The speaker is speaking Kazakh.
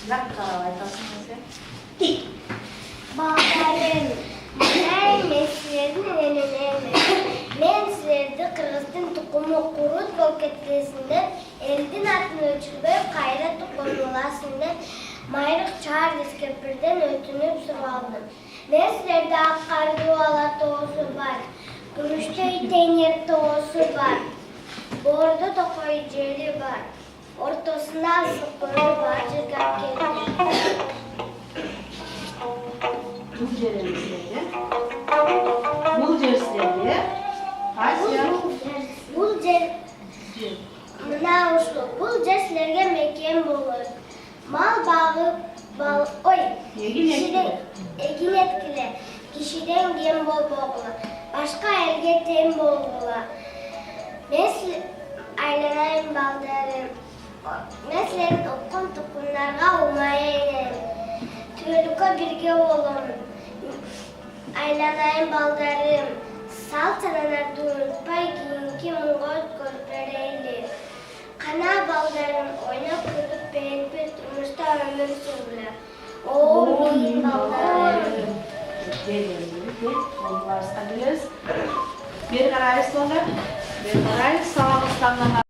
Rakka айтасыңыз, Балдарым, мен сіздердің мен сіздерді Қырғыздың тұқымы құрут болып кеткесінде, елдің атын өчірбей қайра тұқымыласында Майрық Чарльз Кепірден өтініп сұралдым. Мен сіздерді аққарды ала тоғысы бар, күрішті теңер тоғысы бар, борды тоқой жели бар, ортасында сұқыры бар жыргап келді. Бұл жер сіздерге. Бұл жер сіздерге. Асия. Бұл жер мына ұшлы. Бұл жер сіздерге мекен болыр. Мал бағып, егін еткілі. Кишиден кем бол боғылы. Башқа елге тем болғылы. Мен айланайын балдарым. Мен сіздерін оқын тұқымдарға ұмайы енем. Түлікі бірге олым. Айланайын балдарым. Салтанатты ұнытпай кейінгі мұңғот көрперейлі. Қана балдарым ойнап күріп бейінпе тұрмышта өмір сүрлі. Оу кейін балдарым. Бері қарайыз соны. Бері қарайыз. Саламыз таңлана.